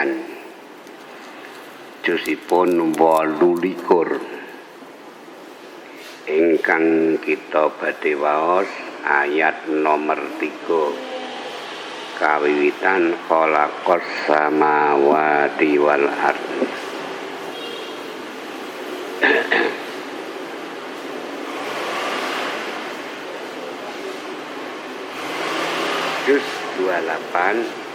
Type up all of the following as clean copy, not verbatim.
Kawiwitan jusipun 28 ingkang kita badhe waos ayat nomor 3 kawiwitan khalaqas samawati wal ardh. Juz 28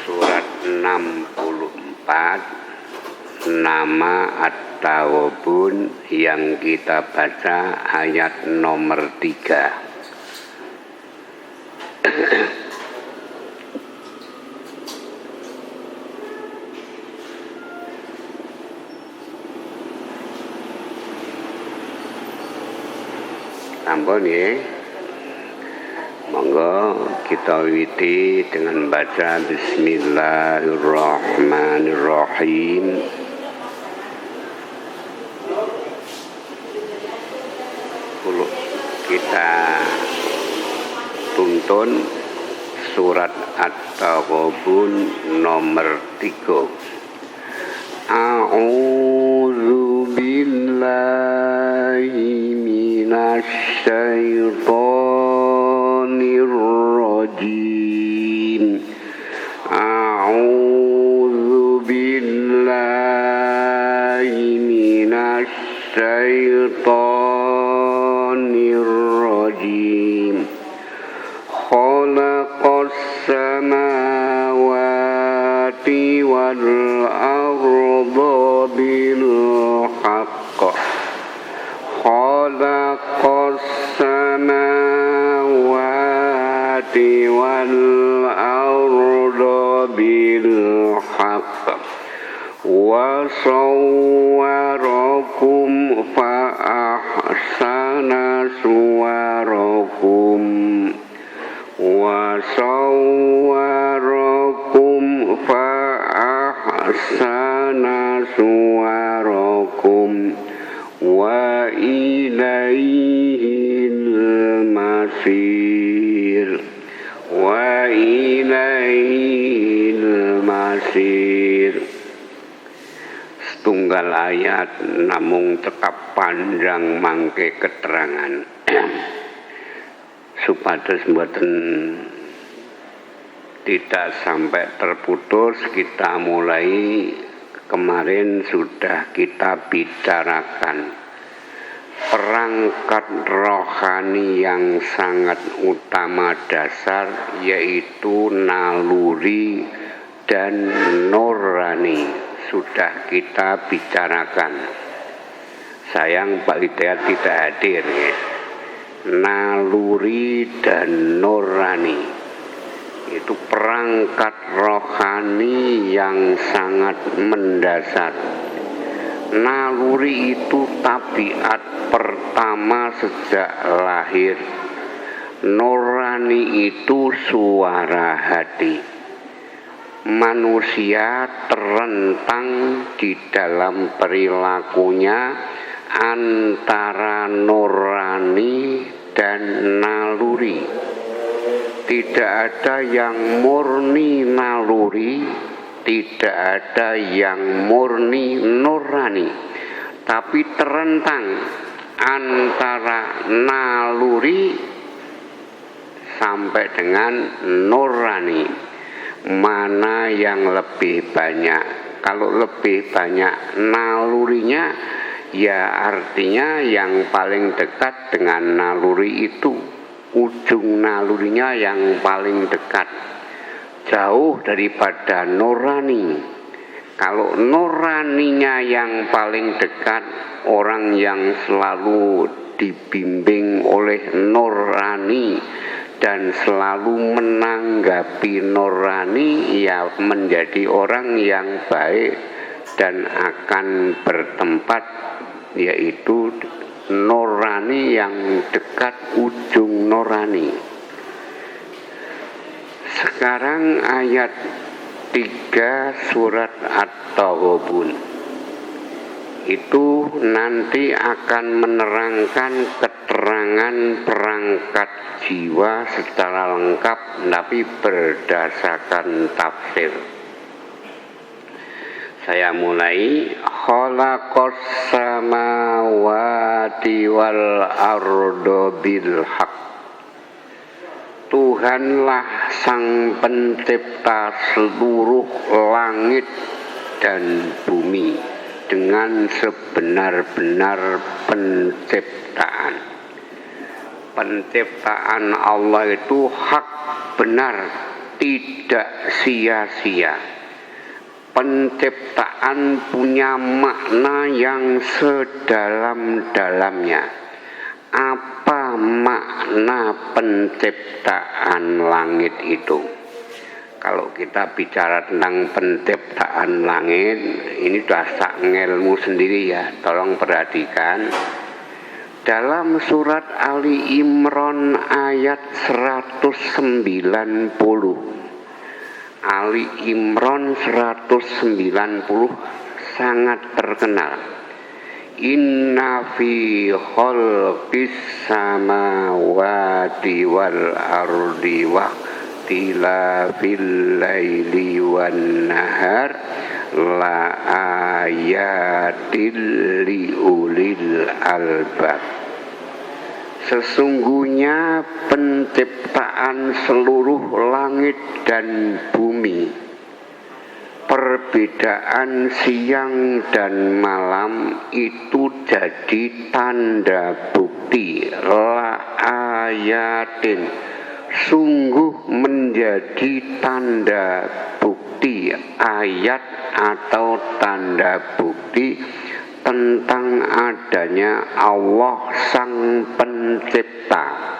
surat 64 nama At-Taghabun yang kita baca ayat nomor 3. Ampun ya. Monggo kita wiwiti dengan baca Bismillahirrahmanirrahim. Kita tuntun surat At-Taghabun nomor 3. A'udzu billahi minasy syaithanir rajim. A'udzu billahi minasy syaithanir rajim. Khalaqas samawati wal arda bil haqq. Khalaqas samawati wal arda bil haqq. Wa sawwarakum fa ahsana suwarakum. Wa sawwarakum fa ahsana suwarakum. Wa ilaihil masir. Wa ilaihil masir. Setunggal ayat namung cekap panjang mangke keterangan supados mboten tidak sampai terputus. Kita mulai kemarin sudah kita bicarakan perangkat rohani yang sangat utama dasar, yaitu naluri dan nurani. Sudah kita bicarakan. Sayang Pak Hidayat tidak hadir ya. Naluri dan nurani itu perangkat rohani yang sangat mendasar. Naluri itu tabiat pertama sejak lahir. Nurani itu suara hati. Manusia terentang di dalam perilakunya antara nurani dan naluri. Tidak ada yang murni naluri, tidak ada yang murni nurani, tapi terentang antara naluri sampai dengan nurani. Mana yang lebih banyak? Kalau lebih banyak nalurinya, ya artinya yang paling dekat dengan naluri itu, ujung nalurinya yang paling dekat, jauh daripada nurani. Kalau nuraninya yang paling dekat, orang yang selalu dibimbing oleh nurani dan selalu menanggapi nurani, ya menjadi orang yang baik dan akan bertempat, yaitu nurani yang dekat ujung nurani. Sekarang ayat 3 surat At-Taghabun itu nanti akan menerangkan keterangan perangkat jiwa secara lengkap, tapi berdasarkan tafsir. Saya mulai. Khalaqas samawati wal arda bil haq. Tuhanlah sang pencipta seluruh langit dan bumi dengan sebenar-benar penciptaan. Penciptaan Allah itu hak, benar, tidak sia-sia. Penciptaan punya makna yang sedalam-dalamnya. Apa makna penciptaan langit itu? Kalau kita bicara tentang penciptaan langit, ini dasar ilmu sendiri ya, tolong perhatikan. Dalam surat Ali Imran ayat 190, Ali Imran 190 sangat terkenal. Inna fi khalqis samawati wal ardi wa ikhtilafil laili wan nahar la ayatil liulil albab. Sesungguhnya penciptaan seluruh langit dan bumi, perbedaan siang dan malam itu jadi tanda bukti, la ayatin, sungguh menjadi tanda bukti, ayat atau tanda bukti tentang adanya Allah sang pencipta.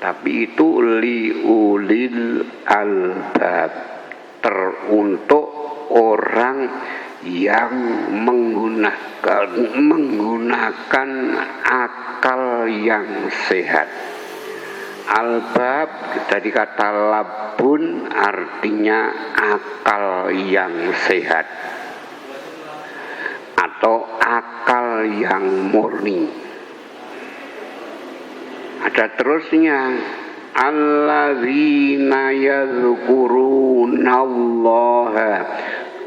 Tapi itu liulil albab, teruntuk orang yang menggunakan akal yang sehat. Albab dari kata labun artinya akal yang sehat atau akal yang murni. Ada terusnya, alladzina yadhkurunallaha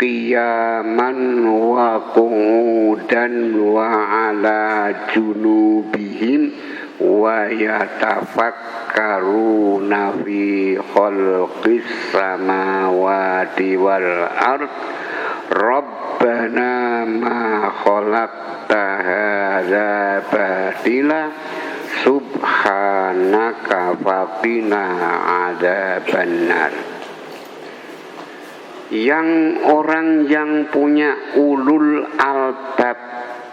qiyaman wa qu'udan wa ala junubihim wa yatafakkaruna fi khalqis samawati wal ard rabbana ma khalaqta hadza batila subhanaka faqina adzabannar. Yang orang yang punya ulul albab,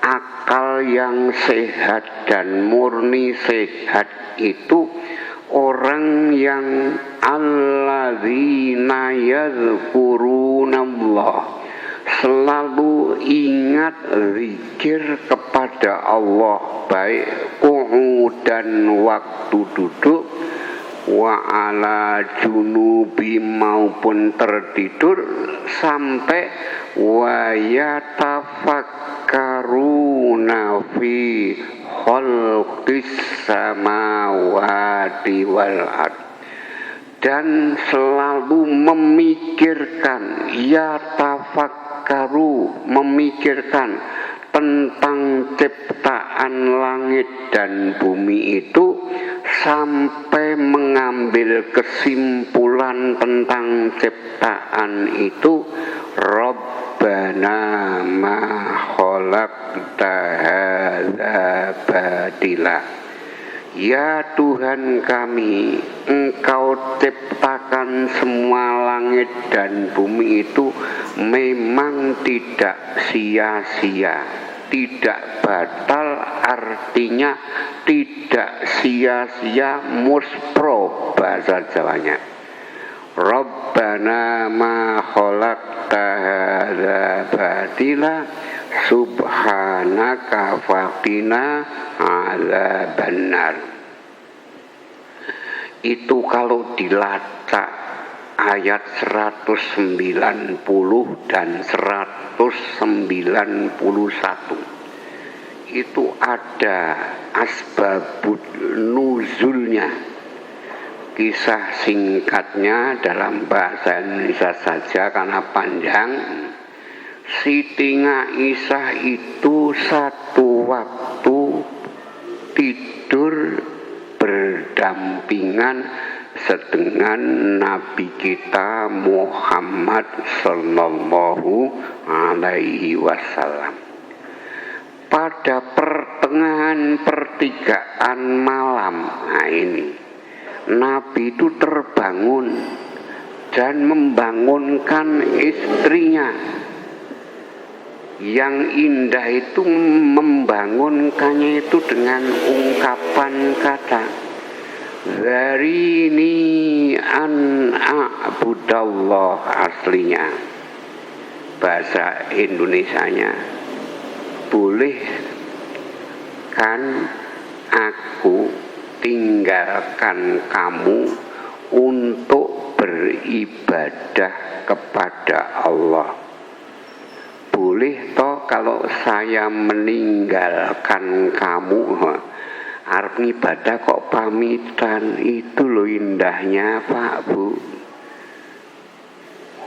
akal yang sehat dan murni sehat itu orang yang alladzina yadhkurunallah, selalu ingat zikir kepada Allah, baik qu'udan waktu duduk, wa ala junubi maupun tertidur, sampai wa yatafakkaruna fi khalqis samawati wal ard, dan selalu memikirkan, yatafakkaru, memikirkan tentang ciptaan langit dan bumi itu, sampai mengambil kesimpulan tentang ciptaan itu, Rabbana ma khalaqta hadza batila. Ya Tuhan kami, Engkau ciptakan semua langit dan bumi itu memang tidak sia-sia, tidak batal, artinya tidak sia-sia, muspro bahasa Jawanya. Rabbana ma khalaqta hadza batila subhanaka faqina adzabannar. Itu kalau dilacak ayat 190 dan 191 itu ada asbabun nuzulnya. Kisah singkatnya dalam bahasa Indonesia saja karena panjang. Siti Aisyah itu satu waktu tidur berdampingan dengan Nabi kita Muhammad sallallahu alaihi wasallam. Pada pertengahan pertigaan malam, nah ini Nabi itu terbangun dan membangunkan istrinya. Yang indah itu membangunkannya itu dengan ungkapan kata Zarini an a'budallah, aslinya bahasa Indonesianya, boleh kan aku tinggalkan kamu untuk beribadah kepada Allah. Boleh toh kalau saya meninggalkan kamu, arep ibadah kok pamitan, itu loh indahnya Pak Bu.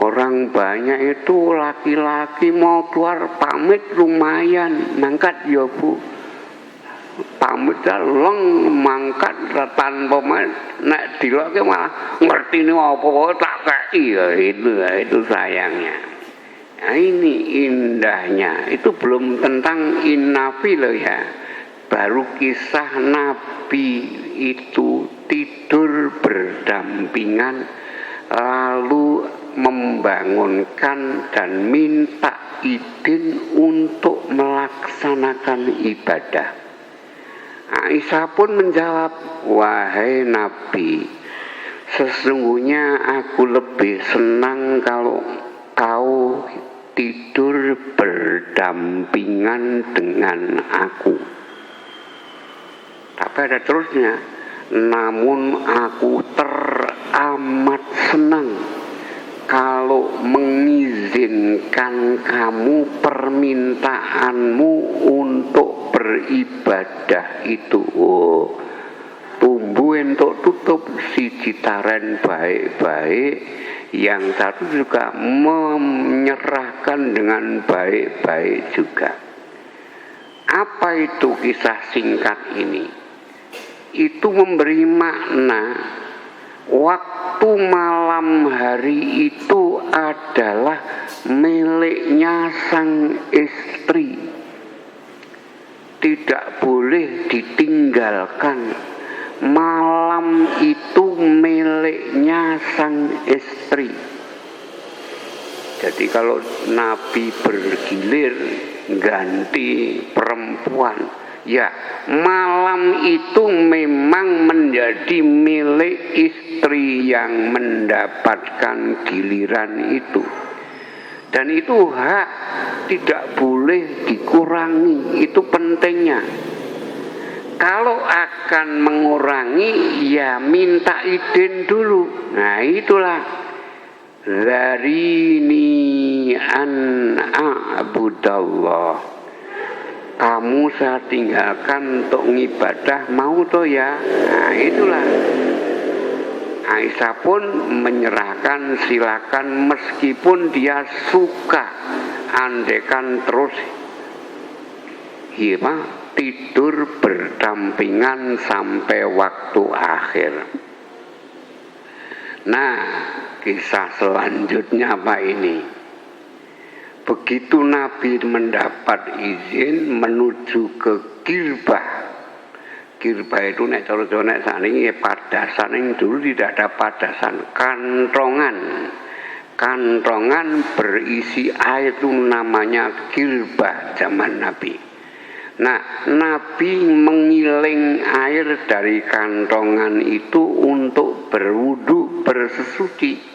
Orang banyak itu laki-laki mau keluar pamit lumayan, mangkat ya Bu. Pamit leng mangkat tanpa nek diloke malah ngertine apa tak kei ya, itu sayangnya. Nah, ini indahnya. Itu belum tentang Nabi loh ya. Baru kisah Nabi itu tidur berdampingan lalu membangunkan dan minta izin untuk melaksanakan ibadah. Aisyah pun menjawab, wahai Nabi, sesungguhnya aku lebih senang kalau kau tidur berdampingan dengan aku. Tapi ada terusnya, namun aku teramat senang kalau mengizinkan kamu permintaanmu untuk beribadah itu. Oh, tumbuh untuk tutup si citaren baik-baik, yang satu juga menyerahkan dengan baik-baik juga. Apa itu kisah singkat ini? Itu memberi makna waktu malam hari itu adalah miliknya sang istri, tidak boleh ditinggalkan. Malam itu miliknya sang istri. Jadi kalau Nabi bergilir ganti perempuan, ya malam itu memang menjadi milik istri yang mendapatkan giliran itu. Dan itu hak, tidak boleh dikurangi, itu pentingnya. Kalau akan mengurangi, ya minta izin dulu. Nah itulah Zarini an a'budallah. Kamu saya tinggalkan untuk ngibadah, mau toh ya? Nah itulah. Aisyah pun menyerahkan, silakan, meskipun dia suka andekan terus tidur berdampingan sampai waktu akhir. Nah, kisah selanjutnya apa ini? Begitu Nabi mendapat izin menuju ke Girbah. Girbah itu nek cara nek sakniki padasan, yang dulu tidak ada padasan, kantongan. Kantongan berisi air itu namanya girbah zaman Nabi. Nah, Nabi mengiling air dari kantongan itu untuk berwudu, bersesuci.